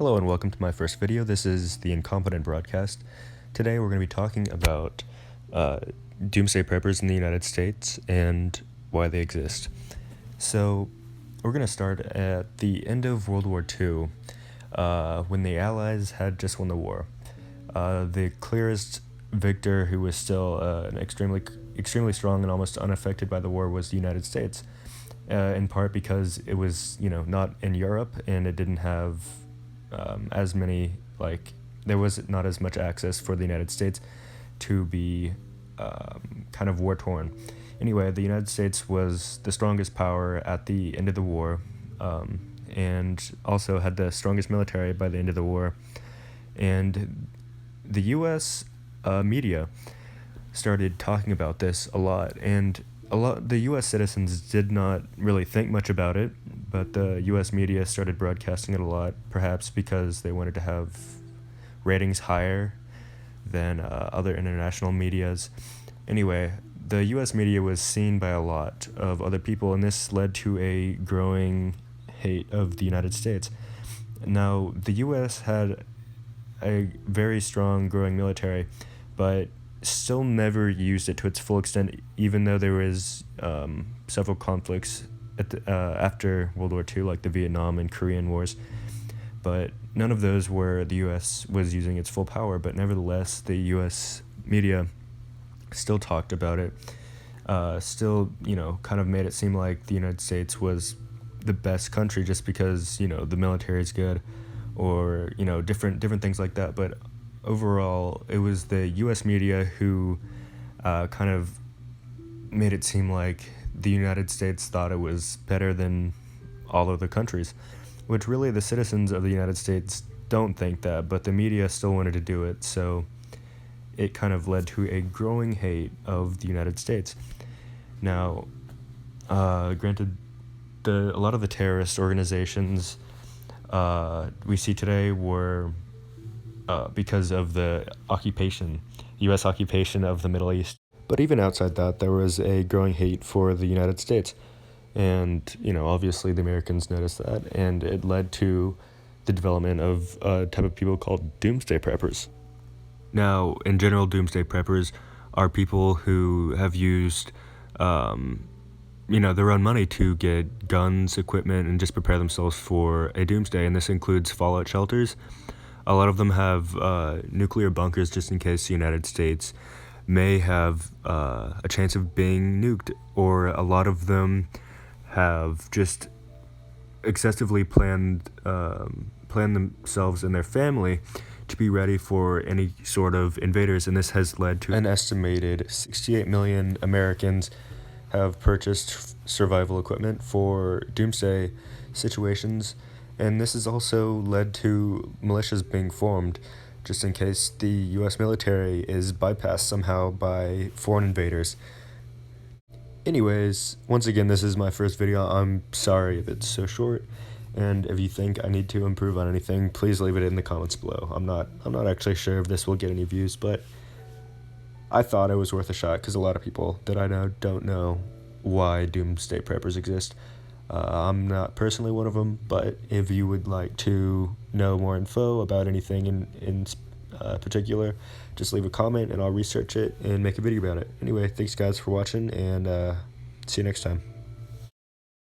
Hello and welcome to my first video. This is the Incompetent broadcast. Today we're going to be talking about Doomsday Preppers in the United States and why they exist. So we're going to start at the end of World War II, when the Allies had just won the war. The clearest victor, who was still an extremely strong and almost unaffected by the war, was the United States. In part because it was, not in Europe, and it didn't have as many, there was not as much access for the United States to be kind of war-torn. Anyway, the United States was the strongest power at the end of the war, and also had the strongest military by the end of the war. And the U.S. Media started talking about this a lot, and the U.S. citizens did not really think much about it, but the U.S. media started broadcasting it a lot, perhaps because they wanted to have ratings higher than other international medias. Anyway, the U.S. media was seen by a lot of other people, and this led to a growing hate of the United States. Now, the U.S. had a very strong growing military, but still never used it to its full extent, even though there was several conflicts after World War II, like the Vietnam and Korean Wars. But none of those where the U.S. was using its full power, but nevertheless, the U.S. media still talked about it, still, kind of made it seem like the United States was the best country just because, the military is good, or, different things like that. But overall, it was the U.S. media who kind of made it seem like the United States thought it was better than all other countries, which really the citizens of the United States don't think that, but the media still wanted to do it, so it kind of led to a growing hate of the United States. Now, granted, a lot of the terrorist organizations we see today were because of the U.S. occupation of the Middle East. But even outside that, there was a growing hate for the United States. And, obviously the Americans noticed that, and it led to the development of a type of people called Doomsday Preppers. Now, in general, Doomsday Preppers are people who have used, their own money to get guns, equipment, and just prepare themselves for a doomsday, and this includes fallout shelters. A lot of them have nuclear bunkers just in case the United States may have a chance of being nuked, or a lot of them have just excessively planned themselves and their family to be ready for any sort of invaders, and this has led to an estimated 68 million Americans have purchased survival equipment for doomsday situations. And this has also led to militias being formed, just in case the U.S. military is bypassed somehow by foreign invaders. Anyways, once again, this is my first video. I'm sorry if it's so short, and if you think I need to improve on anything, please leave it in the comments below. I'm not actually sure if this will get any views, but I thought it was worth a shot because a lot of people that I know don't know why Doomsday Preppers exist. I'm not personally one of them, but if you would like to know more info about anything in particular, just leave a comment and I'll research it and make a video about it. Anyway, thanks guys for watching, and see you next time.